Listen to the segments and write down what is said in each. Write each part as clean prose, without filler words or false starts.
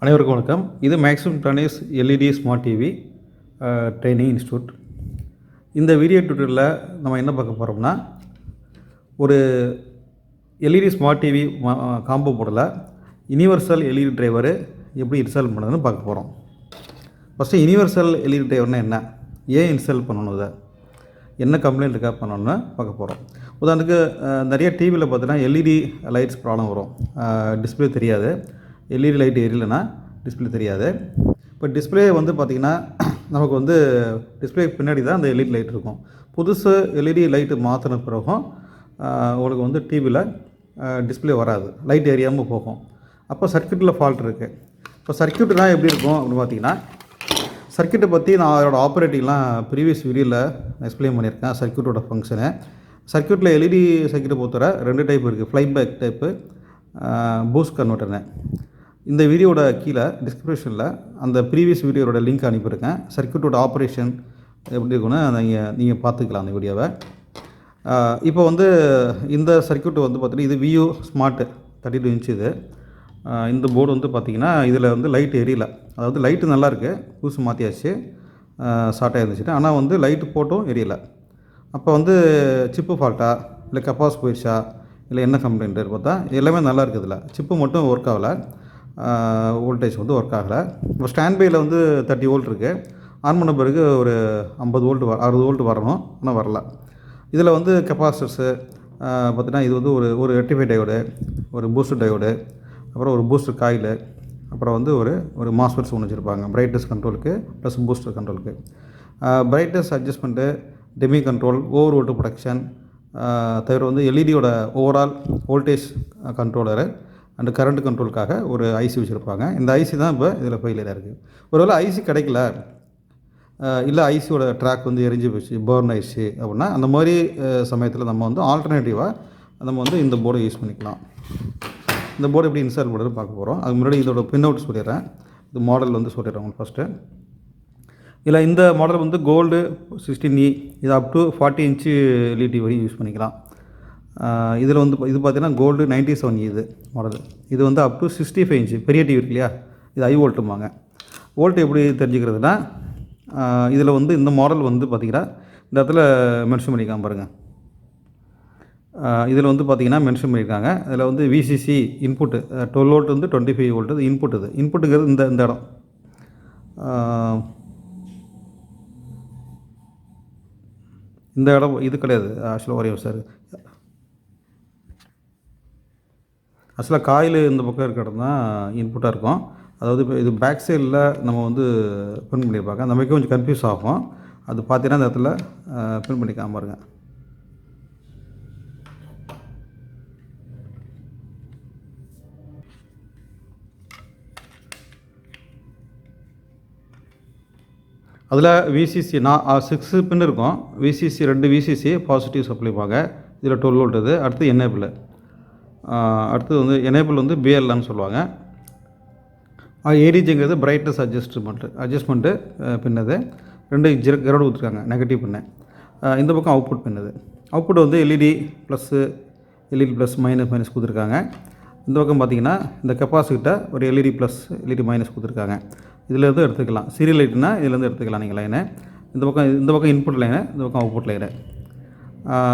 அனைவருக்கும் வணக்கம். இது மேக்ஸிமம் டர்னிஸ் LED smart TV training institute. இந்த வீடியோ டியூட்டோரியலில் நம்ம என்ன பார்க்க போகிறோம்னா, ஒரு எல்இடி ஸ்மார்ட் டிவி காம்போ போர்டில் யூனிவர்சல் எல்இடி டிரைவரு எப்படி இன்ஸ்டால் பண்ணுறதுன்னு பார்க்க போகிறோம். ஃபஸ்ட்டு யூனிவர்சல் எல்இடி டிரைவர்னால் என்ன, ஏன் இன்ஸ்டால் பண்ணணும், இதை என்ன கம்ப்ளைண்ட் இருக்கா பண்ணணும்னு பார்க்க போகிறோம். உதாரணத்துக்கு நிறைய டிவியில் பார்த்தீங்கன்னா எல்இடி லைட்ஸ் ப்ராப்ளம் வரும். டிஸ்பிளே தெரியாது, எல்இடி லைட் எரியலைன்னா டிஸ்பிளே தெரியாது. இப்போ டிஸ்பிளே வந்து பார்த்திங்கன்னா நமக்கு வந்து டிஸ்பிளே பின்னாடி தான் அந்த எல்இடி லைட் இருக்கும். புதுசு எல்இடி லைட்டு மாற்றின பிறகும் உங்களுக்கு வந்து டிவியில் டிஸ்பிளே வராது, லைட் எரியாமல் போகும். அப்போ சர்க்யூட்டில் ஃபால்ட் இருக்குது. இப்போ சர்க்யூட்லாம் எப்படி இருக்கும் அப்படின்னு பார்த்தீங்கன்னா, சர்க்யூட்டை பற்றி நான் அதோட ஆப்ரேட்டிங்லாம் ப்ரீவியஸ் வீடியோவில் எக்ஸ்பிளைன் பண்ணியிருக்கேன். சர்க்யூட்டோட ஃபங்க்ஷனு, சர்க்யூட்டில் எல்இடி சர்க்யூட்டை பொறுத்தவரை 2 டைப் இருக்குது, ஃப்ளைபேக் டைப்பு, பூஸ்ட் கன்வெர்ட்டர்னு. இந்த வீடியோட கீழே டிஸ்கிரிப்ஷனில் அந்த ப்ரீவியஸ் வீடியோட லிங்க் அனுப்பியிருக்கேன். சர்க்யூட்டோட ஆப்ரேஷன் எப்படி இருக்குன்னு நீங்கள் பார்த்துக்கலாம் அந்த வீடியோவை. இப்போ வந்து இந்த சர்க்யூட் வந்து பார்த்திங்கன்னா இது வியூ ஸ்மார்ட் 32 இன்ச். இது இந்த போர்டு வந்து பார்த்திங்கன்னா இதில் வந்து லைட் எரியல, அதாவது லைட்டு நல்லாயிருக்கு, புதுசு மாற்றியாச்சு, ஷார்ட்டாக இருந்துச்சுட்டு, ஆனால் வந்து லைட்டு போட்டும் எரியலை. அப்போ வந்து சிப்பு ஃபால்ட்டா இல்லை கப்பாஸ் போயிடுச்சா இல்லை என்ன கம்ப்ளைண்ட்டு பார்த்தா எல்லாமே நல்லா இருக்குது. இதில் சிப்பு மட்டும் ஒர்க் ஆகலை, வோல்டேஜ் வந்து ஒர்க் ஆகலை. இப்போ ஸ்டாண்ட் பையில் வந்து 30 வோல்ட் இருக்குது, ஆன் பண்ண பிறகு ஒரு 50 வோல்ட் 60 வோல்ட் வரணும், ஆனால் வரல. இதில் வந்து கெப்பாசிட்டர்ஸு பார்த்திங்கன்னா இது வந்து ஒரு ரெக்டிஃபை டயோடு, ஒரு பூஸ்டர் டயோடு, அப்புறம் ஒரு பூஸ்டர் காயில், அப்புறம் வந்து ஒரு மாஸ்ஃபெட்ஸ் ஒன்று வச்சுருப்பாங்க பிரைட்னஸ் கண்ட்ரோலுக்கு ப்ளஸ் பூஸ்டர் கண்ட்ரோலுக்கு. பிரைட்னஸ் அட்ஜஸ்ட்மெண்ட்டு, டெமி கண்ட்ரோல், ஓவர் வோல்ட் ப்ரொடக்ஷன், தவிர வந்து எல்இடியோட overall voltage controller and current கண்ட்ரோலுக்காக ஒரு ஐசி வச்சுருப்பாங்க. இந்த ஐசி தான் இப்போ இதில் ஃபெயிலியராக இருக்குது. ஒருவேளை ஐசி கிடைக்கல, இல்லை ஐசியோட ட்ராக் வந்து எரிஞ்சு போச்சு, பர்ன் ஆயிடுச்சு அப்படின்னா, அந்த மாதிரி சமயத்தில் நம்ம வந்து ஆல்டர்னேட்டிவாக நம்ம வந்து இந்த போர்டை யூஸ் பண்ணிக்கலாம். இந்த போர்டு எப்படி இன்ஸ்டால் பண்ணுறது பார்க்க போகிறோம். அதுக்கு முன்னாடி இதோட பின் அவுட் சொல்லிடுறேன், இது மாடல் வந்து சொல்லிடுறேன் உங்களுக்கு ஃபஸ்ட்டு. இல்லை இந்த மாடல் வந்து கோல்டு 16E, இது அப் டு 40 இன்ச்சு எல்இடி வரையும் யூஸ் பண்ணிக்கலாம். இதில் வந்து இது பார்த்திங்கன்னா கோல்டு 97E இது மாடல். இது வந்து அப் டு 65 இன்ச்சு பெரிய டிவி இருக்கு இல்லையா, இது ஹை வோல்ட்டுமாங்க. வோல்ட் எப்படி தெரிஞ்சுக்கிறதுனா, இதில் வந்து இந்த மாடல் வந்து பார்த்திங்கன்னா இந்த இடத்துல மென்ஷன் பண்ணிக்காம பாருங்கள். இதில் வந்து பார்த்திங்கன்னா மென்ஷன் பண்ணியிருக்காங்க. இதில் வந்து விசிசி இன்புட்டு 12 வோல்ட் வந்து 25 வோல்ட் இது இன்புட். இது இன்புட்டுங்கிறது இந்த இடம், இந்த இடம் இது கிடையாது. ஆக்சுவலாக ஒரே சார், ஆக்சுவலாக காயில் இந்த பக்கம் இருக்கிற இடம் தான் இன்புட்டாக இருக்கும். அதாவது இப்போ இது பேக் சைடில் நம்ம வந்து பிரிண்ட் பண்ணியிருப்பாங்க, நமக்கு கொஞ்சம் கன்ஃபியூஸ் ஆகும். அது பார்த்தீங்கன்னா இந்த இடத்துல பிரிண்ட் பண்ணிக்காம பாருங்க. அதில் விசிசி 6 பின் இருக்கும். விசிசி 2 விசிசி பாசிட்டிவ் சப்ளைப்பாங்க. இதில் 12 வோல்ட். இது அடுத்து எனேபிள், அடுத்தது வந்து எனேபிள் வந்து பிஎல்ஆன்னு சொல்லுவாங்க. ஏடிஜிங்கிறது பிரைட்னஸ் அட்ஜஸ்ட்மெண்ட்டு பின்னது. 2 கிரவுண்ட் கொடுத்துருக்காங்க, நெகட்டிவ் பின்னு. இந்த பக்கம் அவுட்புட் பின்னது. அவுட்புட் வந்து LED plus, LED plus minus கொடுத்துருக்காங்க. இந்த பக்கம் பார்த்திங்கன்னா இந்த கெப்பாசிட்ட ஒரு எல்இடி ப்ளஸ் எல்இடி மைனஸ் கொடுத்துருக்காங்க. இதிலேருந்து எடுத்துக்கலாம், சீரியல் லைட்டுனா இதுலேருந்து எடுத்துக்கலாம் நீங்கள் லைனை. இந்த பக்கம் இன்புட் லைனு, இந்த பக்கம் அவுட்புட் லைனு.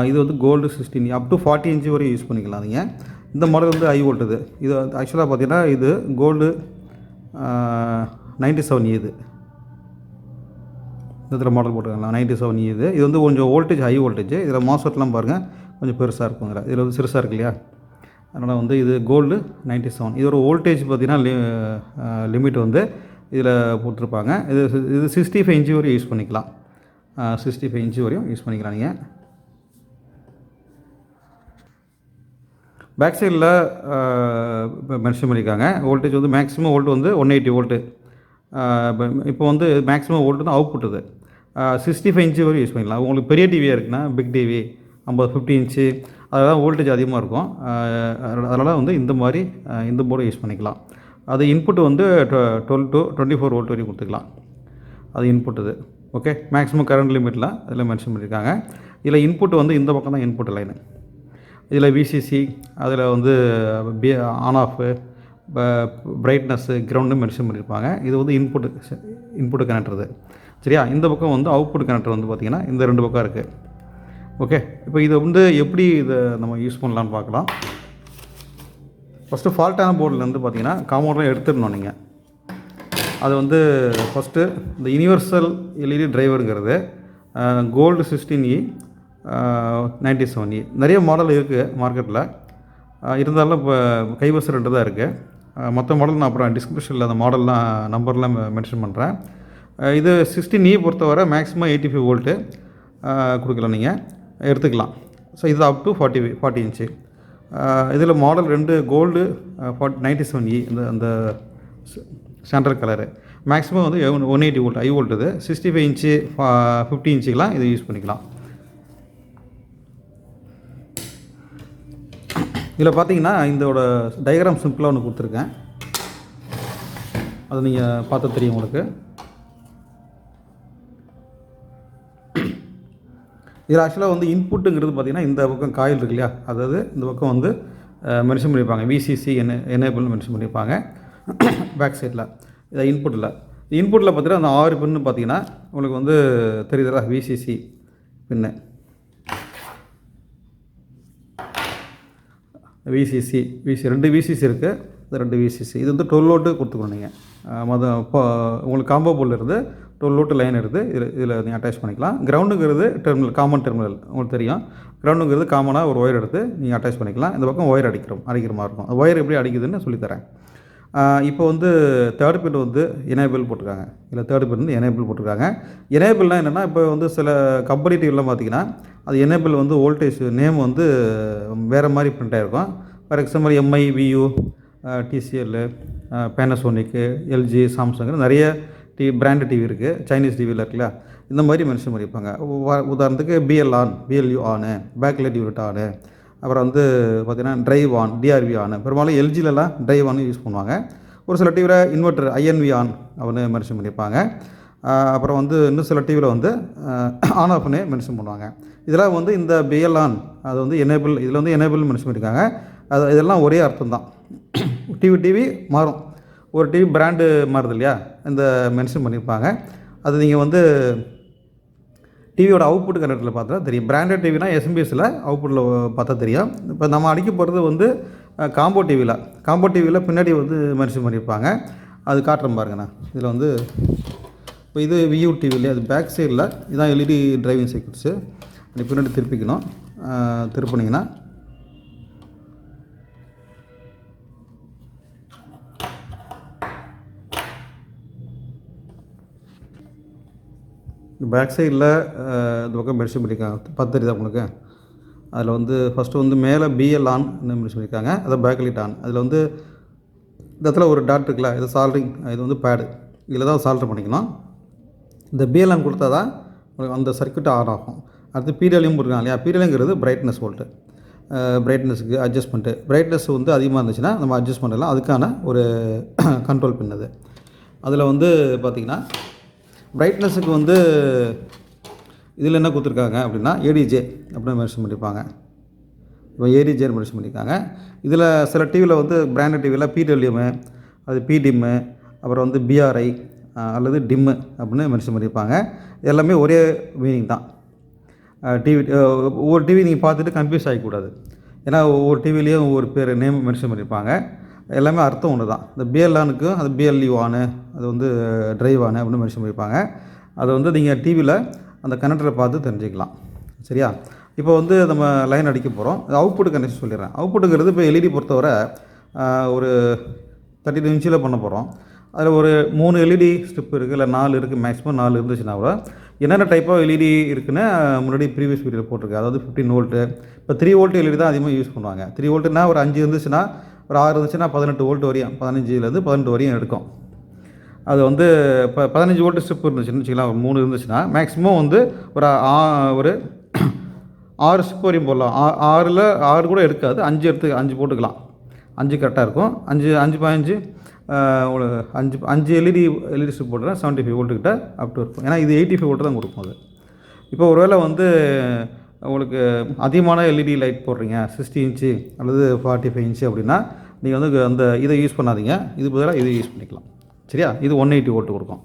இது வந்து கோல்டு 16 அப் டு 40 இன்ச்சு வரையும் யூஸ் பண்ணிக்கலாம் நீங்கள். இந்த மாடல் வந்து ஹை வோல்ட். இது ஆக்சுவலாக பார்த்தீங்கன்னா இது கோல்டு 97E. இது இதில் மாடல் போட்டுக்கலாம் 97E. இது வந்து கொஞ்சம் வோல்டேஜ் ஹை வோல்டேஜ். இதில் மாஸ்ஃபெட்லாம் பாருங்கள் கொஞ்சம் பெருசாக இருக்கும். இதில் வந்து சிறுசாக இருக்கு இல்லையா, அதனால் வந்து இது கோல்டு 97. இது ஒரு வோல்டேஜ் பார்த்திங்கன்னா லிமிட் வந்து இதில் போட்டிருப்பாங்க. இது 65 இன்ச்சு வரையும் யூஸ் பண்ணிக்கலாம். 65 இன்ச்சு வரையும் யூஸ் பண்ணிக்கலாம் நீங்கள். பேக் சைடில் இப்போ மென்ஷன் பண்ணியிருக்காங்க. வோல்டேஜ் வந்து மேக்ஸிமம் வோல்ட் வந்து 180 வோல்ட்டு. இப்போ வந்து மேக்ஸிமம் வோல்ட்டு தான் அவுட்புட். இது 65 இன்ச்சு வரையும் யூஸ் பண்ணிக்கலாம். உங்களுக்கு பெரிய டிவியாக இருக்குன்னா, பிக் டிவி 50 இன்ச்சு, அதெல்லாம் வோல்டேஜ் அதிகமாக இருக்கும். அதனால் வந்து இந்த மாதிரி இந்த போர்டை யூஸ் பண்ணிக்கலாம். அது இன்புட் வந்து 12 to 24 வோல்ட் வரையும் கொடுத்துக்கலாம். அது இன்புட். இது ஓகே. மேக்ஸிமம் கரண்ட் லிமிட்டில் அதில் மென்ஷன் பண்ணியிருக்காங்க. இதில் இன்புட் வந்து இந்த பக்கம் தான் இன்புட் லைனு. இதில் விசிசி, அதில் வந்து on off, brightness, ground mention பண்ணியிருப்பாங்க. இது வந்து இன்புட்டு கனெக்டர் இது. சரியா? இந்த பக்கம் வந்து அவுட்புட் கனெக்டர் வந்து பார்த்திங்கன்னா இந்த 2 பக்கம் இருக்குது. ஓகே, இப்போ இதை வந்து எப்படி இதை நம்ம யூஸ் பண்ணலான்னு பார்க்கலாம். ஃபஸ்ட்டு ஃபால்ட்டான போர்டில் பார்த்திங்கன்னா காம்பவுண்டரை எடுத்துடணும் நீங்கள். அது வந்து ஃபஸ்ட்டு இந்த universal LED டிரைவருங்கிறது gold 16E 97E நிறைய மாடல் இருக்குது மார்க்கெட்டில். இருந்தாலும் இப்போ கைவசம் 2 தான் இருக்குது. மற்ற மாடல் நான் அப்புறம் டிஸ்கிரிப்ஷனில் அந்த மாடல்லாம் நம்பர்லாம் மென்ஷன் பண்ணுறேன். இது 16E பொறுத்தவரை மேக்ஸிமம் 85 வோல்ட்டு கொடுக்கலாம், நீங்கள் எடுத்துக்கலாம். ஸோ இது அப் டு 40 இன்ச்சு. இதில் மாடல் 2 கோல்டு 97E அந்த ஸ்டாண்டர்ட் கலரு மேக்ஸிமம் வந்து 180 வோல்ட் ஹை வோல்ட். இது 65 இன்ச்சு 50 இன்ச்சுக்கெலாம் இது யூஸ் பண்ணிக்கலாம். இதில் பார்த்தீங்கன்னா இதோட டயக்ராம் சிம்பிளாக ஒன்று கொடுத்துருக்கேன், அதை நீங்கள் பார்த்தா தெரியும் உங்களுக்கு. இதில் ஆக்சுவலாக வந்து இன்புட்டுங்கிறது பார்த்திங்கன்னா இந்த பக்கம் காயில் இருக்கு இல்லையா, அதாவது இந்த பக்கம் வந்து மென்ஷன் பண்ணியிருப்பாங்க VCC எனேபிள்னு மென்ஷன் பண்ணியிருப்பாங்க பேக் சைடில். இதை இன்புட்டில் பார்த்தீங்கன்னா அந்த 6 பின்னு பார்த்தீங்கன்னா உங்களுக்கு வந்து தெரியுதா VCC பின்னு. ரெண்டு VCC இருக்குது, இது 2 VCC. இது வந்து 12 வோல்ட்டு கொடுத்துக்கணும் நீங்கள். இப்போ உங்களுக்கு காம்போ போர்டில் இருந்து 12 வோல்ட்டு லைன் எடுத்து இதில் நீங்கள் அட்டாச் பண்ணிக்கலாம். கிரவுண்டுங்கிறது டெர்மினல், காமன் டெர்மினல் உங்களுக்கு தெரியும். கிரவுண்டுங்கிறது காமனாக ஒரு ஒயர் எடுத்து நீங்கள் அட்டாச் பண்ணிக்கலாம். இந்த பக்கம் ஒயர் அடிக்கிற மாதிரி இருக்கும். ஒயர் எப்படி அடிக்குதுன்னு சொல்லித்தரேன். இப்போ வந்து தேர்ட் பின் வந்து எனேபிள் போட்டிருக்காங்க. இல்லை தேர்ட் பின் வந்து எனேபிள் போட்டிருக்காங்க. எனேபிள்னால் என்னென்னா, இப்போ வந்து சில கம்பெனி டிவிலாம் பார்த்தீங்கன்னா அது எனேபிள் வந்து வோல்டேஜ் நேம் வந்து வேறு மாதிரி பிரிண்ட் ஆகிருக்கும். For example MI, VU, TCL, பேனசோனிக்கு, LG, Samsung நிறைய பிராண்டு டிவி இருக்குது. சைனீஸ் டிவியில் இருக்குல்ல, இந்த மாதிரி மென்ஷன் பண்ணியிருப்பாங்க. உதாரணத்துக்கு BLU ஆனு, பேக்லைட் யூனிட் ஆனு, அப்புறம் வந்து பார்த்திங்கன்னா ட்ரைவ் ஆன், DRV ஆன். பெரும்பாலும் LGலலாம் ட்ரைவ் ஆன் யூஸ் பண்ணுவாங்க. ஒரு சில டிவியில் இன்வெர்ட்டர் INV ஆன் அப்படின்னு மென்ஷன் பண்ணியிருப்பாங்க. அப்புறம் வந்து இன்னும் சில டிவியில் வந்து ஆன் ஆஃப்னே மென்ஷன் பண்ணுவாங்க. இதெல்லாம் வந்து இந்த BL ஆன் அது வந்து எனேபிள், இதில் வந்து எனேபிள் மென்ஷன் பண்ணியிருக்காங்க. இதெல்லாம் ஒரே அர்த்தம் தான். டிவி மாறும், ஒரு டிவி பிராண்டு மாறுது இல்லையா, இந்த மென்ஷன் பண்ணியிருப்பாங்க. அது நீங்கள் வந்து டிவியோட அவுட்புட் கனெக்டரில் பார்த்தா தெரியும். பிராண்டட் டிவினா SMPSயில் அவுட்புட்டில் பார்த்தா தெரியும். இப்போ நம்ம அடிக்க போகிறது வந்து காம்போ டிவியில் பின்னாடி வந்து மென்ஷன் பண்ணியிருப்பாங்க. அது காட்டுறேன் பாருங்கண்ணா. இதில் வந்து இப்போ இது VU டிவியில் அது பேக் சைடில் இதுதான் LED டிரைவிங் சர்க்யூட்ஸு. அப்படி பின்னாடி திருப்பிக்கணும். திருப்பினீங்கன்னா பேக் சைடில் இந்த பக்கம் மென்ஷன் பண்ணியிருக்காங்க, தெரியுதா உங்களுக்கு? அதில் வந்து ஃபஸ்ட்டு வந்து மேலே BL ஆன் மென்ஷன் பண்ணியிருக்காங்க, அதை பேக்லைட் ஆன். அதில் வந்து இந்த இடத்துல ஒரு டாட் இருக்குல்ல, இது சால்ட்ரிங், இது வந்து பேடு, இதில் தான் சால்ட்ரு பண்ணிக்கணும். இந்த BL ஆன் கொடுத்தா தான் அந்த சர்க்யூட் ஆன் ஆகும். அடுத்து PWM போட்டுருக்காங்க இல்லையா, PWMங்கிறது பிரைட்னஸ் வோல்ட்டு. பிரைட்னஸுக்கு அட்ஜஸ்ட்மெண்ட்டு, பிரைட்னஸ் வந்து அதிகமாக இருந்துச்சுன்னா நம்ம அட்ஜஸ்ட் பண்ணலாம், அதுக்கான ஒரு கண்ட்ரோல் பின் அது. அதில் வந்து பார்த்திங்கன்னா பிரைட்னஸுக்கு வந்து இதில் என்ன கொடுத்துருக்காங்க அப்படின்னா ADJ அப்படின்னு மென்ஷன் பண்ணியிருப்பாங்க. இப்போ ADJன்னு மென்ஷன் பண்ணியிருக்காங்க. இதில் சில டிவியில் வந்து பிராண்டட் டிவியில் PWM, அது PDIM, அப்புறம் வந்து BRI அல்லது DIM அப்படின்னு மென்ஷன் பண்ணியிருப்பாங்க. எல்லாமே ஒரே மீனிங் தான். ஒவ்வொரு டிவி நீங்கள் பார்த்துட்டு கன்ஃபியூஸ் ஆகிக்கூடாது. ஏன்னா ஒவ்வொரு டிவிலையும் ஒவ்வொரு பேர் நேம் மென்ஷன் பண்ணியிருப்பாங்க. எல்லாமே அர்த்தம் ஒன்று தான். இந்த BL ஆனுக்கு அது BLU ஆனு, அது வந்து ட்ரைவ் ஆனு அப்படின்னு மென்ஷன் பண்ணியிருப்பாங்க. அதை வந்து நீங்கள் டிவியில் அந்த கனெக்டரை பார்த்து தெரிஞ்சுக்கலாம். சரியா? இப்போ வந்து நம்ம லைன் அடிக்க போகிறோம். அவுட்புட் கனெக்ஷன் சொல்லிடுறேன். அவுட்புட்டுங்கிறது இப்போ LED பொறுத்தவரை ஒரு 32 இன்ச்சில் பண்ண போகிறோம். அதில் ஒரு 3 LED ஸ்ட்ரிப் இருக்குது, இல்லை 4 இருக்குது, மேக்ஸிமம் 4 இருந்துச்சுன்னா கூட என்னென்ன டைப் ஆஃப் LED இருக்குன்னு முன்னாடி ப்ரீவியஸ் வீடியோவில் போட்டிருக்கு. அதாவது 15 வோல்ட்டு, இப்போ 3 வோல்ட் LED தான் அதிகமாக யூஸ் பண்ணுவாங்க. 3 வோல்ட்டுனா ஒரு 5 இருந்துச்சுன்னா, ஒரு 6 இருந்துச்சுன்னா 18 வோல்ட் வரையும், 15லேருந்து 18 வரையும் எடுக்கும். அது வந்து இப்போ 15 வோல்ட் ஸ்ட்ரிப் இருந்துச்சுன்னு வச்சுக்கலாம், ஒரு 3 இருந்துச்சுன்னா மேக்ஸிமம் வந்து ஒரு 6 ஸ்ட்ரிப் வரையும் போடலாம். 6 கூட எடுக்காது, 5 போட்டுக்கலாம். 5 கரெக்டாக இருக்கும். 5 ஒரு 5 LED ஸ்ட்ரிப் போட்டுனா 75 வோல்ட்டுக்கிட்ட அப் டு இருக்கும். ஏன்னா இது 85 வோல்ட்டு தான் கொடுக்கும் அது. இப்போ ஒருவேளை வந்து உங்களுக்கு அதிகமான LED லைட் போடுறீங்க, 60 இன்ச்சு அல்லது 45 இன்ச்சு அப்படின்னா நீங்கள் வந்து அந்த இதை யூஸ் பண்ணாதீங்க, இது பதிலாக இதை யூஸ் பண்ணிக்கலாம். சரியா? இது 180 வோல்ட் கொடுக்கும்.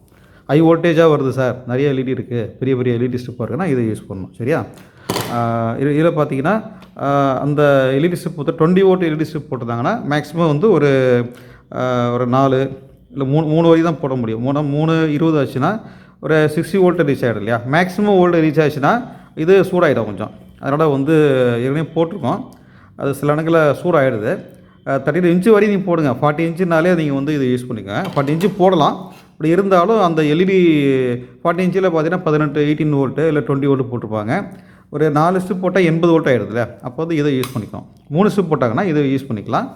ஹை வோல்டேஜாக வருது சார், நிறைய எல்இடி இருக்குது, பெரிய பெரிய எல்இடி ஸ்ட்ரிப் இருக்குன்னா இதை யூஸ் பண்ணணும். சரியா? இதில் பார்த்தீங்கன்னா அந்த எல்இடி ஸ்ட்ரிப் வந்து 20 வோல்ட் எல்இடி ஸ்ட்ரிப் போட்டிருந்தாங்கன்னா மேக்ஸிமம் வந்து ஒரு 4 இல்லை 3 வரை தான் போட முடியும். 320 ஆச்சுன்னா ஒரு 60 வோல்ட் ரீச் ஆகிடும் இல்லையா? மேக்ஸிமம் வோல்ட் ரீச் ஆச்சுன்னா இது சூடாகிடும் கொஞ்சம். அதனால் வந்து ஏற்கனவே போட்டிருக்கோம், அது சில இடங்களில் சூடாகிடுது. 32 இன்ச்சு வரையும் நீங்கள் போடுங்க. 40 இன்ச்சுனாலே நீங்கள் வந்து இதை யூஸ் பண்ணிக்கோங்க. 40 இன்ச்சு போடலாம். இப்படி இருந்தாலும் அந்த எல்இடி 40 இன்ச்சில் பார்த்தீங்கன்னா 18 வோல்ட்டு இல்லை 20 வோல்ட்டு போட்டிருப்பாங்க. ஒரு 4 ஸ்ட்ரிப் போட்டால் 80 வோல்ட் ஆகிடுதுல்ல, அப்போ வந்து இதை யூஸ் பண்ணிக்கலாம். 3 ஸ்ட்ரிப் போட்டாங்கன்னா இதை யூஸ் பண்ணிக்கலாம்.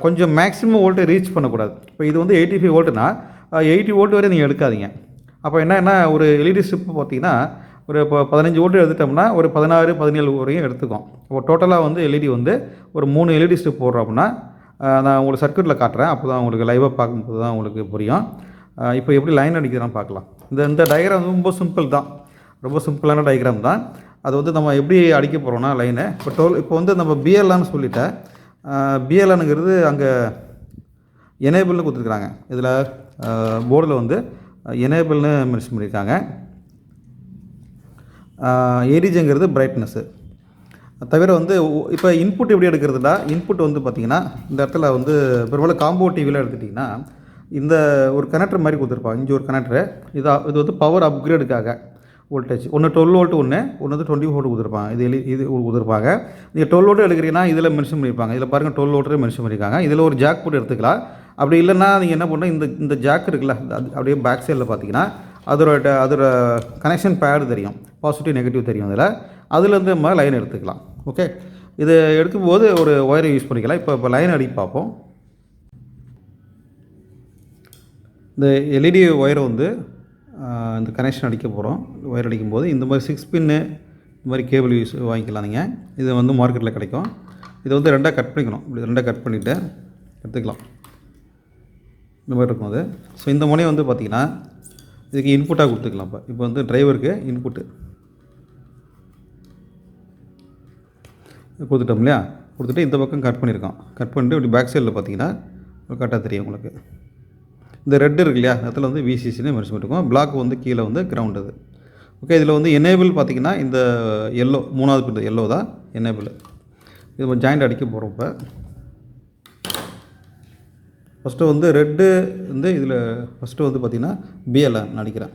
கொஞ்சம் மேக்ஸிமம் வோல்ட்டை ரீச் பண்ணக்கூடாது. இப்போ இது வந்து 85 வோல்ட்டுனா 80 வோல்ட் வரை நீங்கள் எடுக்காதீங்க. அப்போ என்னன்னா ஒரு எல்இடி ஸ்ட்ரிப் பார்த்தீங்கன்னா ஒரு இப்போ 15 வோல்ட் எடுத்துட்டோம்னா ஒரு 16, 17 வரையும் எடுத்துக்கும். இப்போ டோட்டலாக வந்து எல்இடி வந்து ஒரு 3 எல்இடி ஸ்ட்ரிப் போடுறோம் அப்படின்னா நான் உங்களுக்கு சர்க்யூட்டில் காட்டுறேன். அப்போ தான் உங்களுக்கு லைவாக பார்க்கும்போது தான் உங்களுக்கு புரியும். இப்போ எப்படி லைன் அடிக்கிறோம் பார்க்கலாம். இந்த டயக்ராம் ரொம்ப சிம்பிள் தான், ரொம்ப சிம்பிளான டயக்ராம் தான். அது வந்து நம்ம எப்படி அடிக்க போகிறோம்னா லைனை இப்போ வந்து நம்ம பிஎல்ஆன்னு சொல்லிட்டேன். பிஎல்ஆனுங்கிறது அங்கே எனேபிள்னு கொடுத்துருக்குறாங்க. இதில் போர்டில் வந்து எனேபிள்னு மென்ஷன் பண்ணியிருக்காங்க. ஏடிஜிங்கிறது பிரைட்னஸ்ஸு. தவிர வந்து இப்போ இன்புட் எப்படி எடுக்கிறதுனா, இன்புட் வந்து பார்த்திங்கன்னா இந்த இடத்துல வந்து பெரும்பாலும் காம்போ டிவியில் எடுத்துட்டிங்கன்னா இந்த ஒரு கனெக்டர் மாதிரி கொடுத்துருப்பாங்க. இங்கே ஒரு கனெக்டரு, இது வந்து பவர் அப்கிரேடுக்காக வோல்டேஜ். ஒன்று 12 வோல்ட், ஒன்று வந்து 20 வோல்ட் கொடுத்துருப்பாங்க. இது கொடுத்துருப்பாங்க. நீங்கள் 12 வோல்ட் எடுக்கிறீங்கன்னா இதில் மென்ஷன் பண்ணியிருப்பாங்க. இதில் பாருங்கள் 12 வோல்ட்டே மென்ஷன் பண்ணியிருக்காங்க. இதில் ஒரு ஜாக் போட்டு எடுத்துக்கலாம். அப்படி இல்லைன்னா நீங்கள் என்ன பண்ணணும், இந்த ஜாக் இருக்குல்ல, அது அப்படியே பேக் சைடில் பார்த்தீங்கன்னா அதோட கனெக்ஷன் பேடு தெரியும், பாசிட்டிவ் நெகட்டிவ் தெரியும். அதுலேருந்து நம்ம லைன் எடுத்துக்கலாம். ஓகே, இது எடுக்கும்போது ஒரு ஒயரை யூஸ் பண்ணிக்கலாம். இப்போ லைன் அடி பார்ப்போம். இந்த எல்இடி ஒயரை வந்து இந்த கனெக்ஷன் அடிக்க போகிறோம். ஒயர் அடிக்கும்போது இந்த மாதிரி 6 பின்னு இந்த மாதிரி கேபிள் யூஸ் வாங்கிக்கலாம். நீங்கள் இது வந்து மார்க்கெட்டில் கிடைக்கும். இதை வந்து 2ஆக கட் பண்ணிக்கணும். இப்படி 2ஆக கட் பண்ணிவிட்டு எடுத்துக்கலாம். இந்த மாதிரி இருக்கும் அது. ஸோ இந்த முனையை வந்து பார்த்திங்கன்னா இதுக்கு இன்புட்டாக கொடுத்துக்கலாம். இப்போ வந்து டிரைவருக்கு இன்புட்டு கொடுத்துட்டோம் இல்லையா? கொடுத்துட்டு இந்த பக்கம் கட் பண்ணியிருக்கோம். கட் பண்ணிட்டு இப்படி பேக் சைடில் பார்த்தீங்கன்னா கரெக்டாக தெரியும் உங்களுக்கு. இந்த ரெட் இருக்கு இல்லையா, அதில் வந்து விசிசின்னு மென்ஷன் பண்ணியிருக்கோம். பிளாக் வந்து கீழே வந்து கிரவுண்ட் அது. ஓகே, இதில் வந்து எனேபிள் பார்த்திங்கன்னா இந்த எல்லோ 3வது பின் எல்லோ தான் எனேபிள். இது நம்ம ஜாயிண்ட் அடிக்க போகிறோம். இப்போ ஃபஸ்ட்டு வந்து ரெட்டு வந்து இதில் ஃபஸ்ட்டு வந்து பார்த்திங்கன்னா பிஎல்ஆன் அடிக்கிறேன்.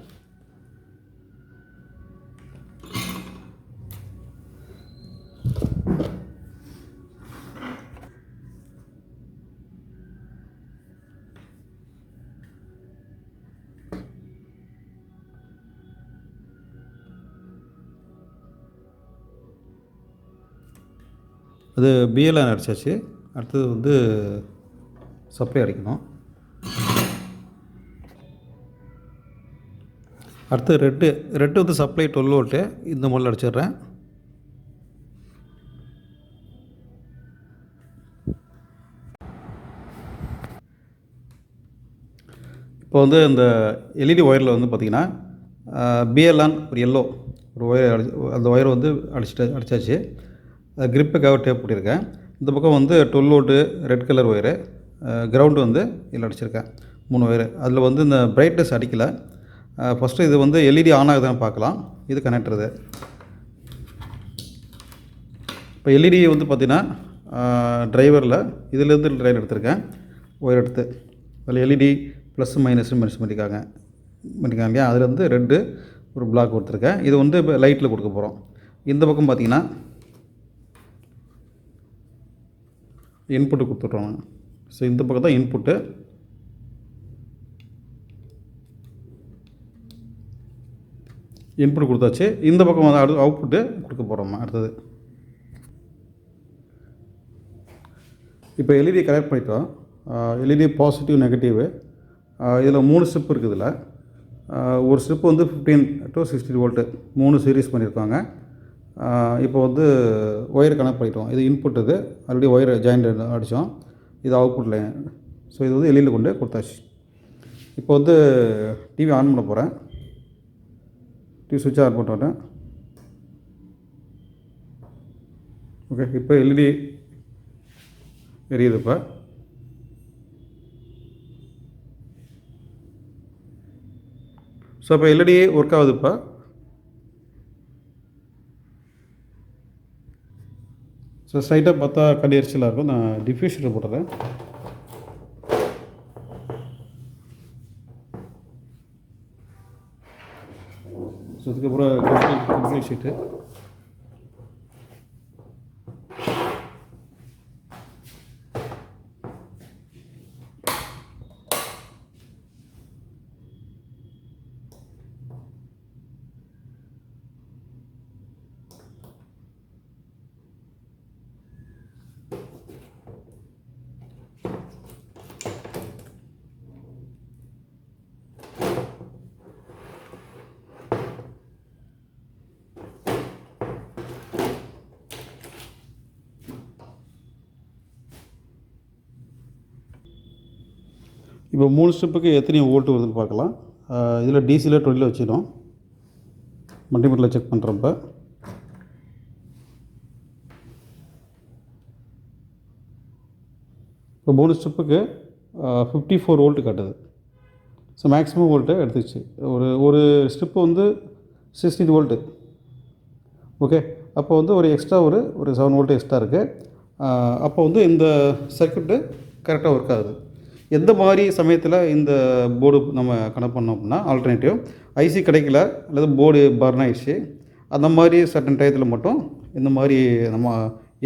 அது பிஎல்ஆன் அடித்தாச்சு. அடுத்தது வந்து சப்ளை அடிக்கணும். அடுத்து ரெட்டு வந்து சப்ளை 12 வோல்ட்டு இந்த முறையில் அடிச்சிடுறேன். இப்போ வந்து இந்த எல்இடி ஒயரில் வந்து பார்த்திங்கன்னா பிஎல்ஆன் ஒரு எல்லோ ஒரு ஒயர் அந்த ஒயரை வந்து அடித்தாச்சு. கிரிப்புக்காக டேப் போட்டிருக்கேன். இந்த பக்கம் வந்து 12 volt red colour wire, ground வந்து இதில் அடிச்சிருக்கேன் 3 ஒயரு. அதில் வந்து இந்த பிரைட்னஸ் அடிக்கலை. ஃபஸ்ட்டு இது வந்து எல்இடி ஆன் ஆகுதான்னு பார்க்கலாம். இது கனெக்டர். இப்போ எல்இடி வந்து பார்த்திங்கன்னா டிரைவரில் இதிலேருந்து லைன் எடுத்திருக்கேன், ஒயர் எடுத்து. அதில் எல்இடி ப்ளஸ் மைனஸ்னு மென்ஷன் பண்ணியிருக்காங்க இல்லையா? அதில் வந்து ரெட்டு ஒரு பிளாக் கொடுத்துருக்கேன். இது வந்து இப்போ லைட்டில் கொடுக்க போகிறோம். இந்த பக்கம் பார்த்திங்கன்னா இன்புட்டு கொடுத்துட்றோம். ஸோ இந்த பக்கம் தான் இன்புட்டு. இன்புட் கொடுத்தாச்சு. இந்த பக்கம் வந்து அவுட்புட்டு கொடுக்க போகிறோம் அடுத்தது. இப்போ எல்இடி கனெக்ட் பண்ணிட்டோம். LED positive negative. இதில் 3 ஸ்ட்ரிப் இருக்குது. இதில் ஒரு ஸ்ட்ரிப் வந்து 15 to 16 வோல்ட்டு 3 சீரீஸ் பண்ணியிருக்காங்க. இப்போ வந்து ஒயர் கனெக்ட் பண்ணிட்டோம். இது இன்புட், இது ஆல்ரெடி ஒயர் ஜாயிண்ட் அடித்தோம். இது அவுட்புட் லைன். ஸோ இது வந்து எல்இடியில் கொண்டு கொடுத்தாச்சு. இப்போ வந்து டிவி ஆன் பண்ண போகிறேன். டிவி சுவிட்ச் ஆன் பண்ணிட்டேன். ஓகே, இப்போ எல்இடி எரியுது. இப்போ ஸோ இப்போ எல்இடி ஒர்க் ஆகுது. இப்போ ஸோ ஸ்ட்ரைட்டாக பார்த்தா கண் எரிச்சலாக இருக்கும். நான் டிஃப்யூஷனில் போட்டுறேன். ஸோ அதுக்கப்புறம் கம்ப்ளீட் ஷீட்டு. இப்போ 3 ஸ்டெப்புக்கு எத்தனை வோல்ட் வருதுன்னு பார்க்கலாம். இதில் டிசியில் 12 வச்சிடும். மல்டிமீட்டரில் செக் பண்ணுறப்ப இப்போ 3 ஸ்டெப்புக்கு 54 வோல்ட் காட்டுது. ஸோ மேக்ஸிமம் வோல்ட்டு எடுத்துச்சு. ஒரு ஸ்டெப்பு வந்து 16 வோல்ட்டு. ஓகே, அப்போ வந்து ஒரு எக்ஸ்ட்ரா ஒரு 7 வோல்ட் எக்ஸ்ட்ரா இருக்குது. அப்போ வந்து இந்த சர்க்யூட்டு கரெக்டாக ஒர்க் ஆகுது. எந்த மாதிரி சமயத்தில் இந்த போர்டு நம்ம கனெக்ட் பண்ணோம் அப்படின்னா, ஆல்டர்னேட்டிவ் ஐசி கிடைக்கல அல்லது போர்டு பர்ன் ஆயிடுச்சு, அந்த மாதிரி சர்டன் டயத்தில் மட்டும் இந்த மாதிரி நம்ம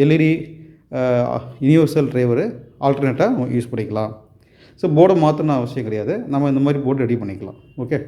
எல்இடி யூனிவர்சல் டிரைவரு ஆல்டர்னேட்டாக யூஸ் பண்ணிக்கலாம். ஸோ போர்டை மாற்றணும் அவசியம் கிடையாது. நம்ம இந்த மாதிரி போர்டு ரெடி பண்ணிக்கலாம். ஓகே.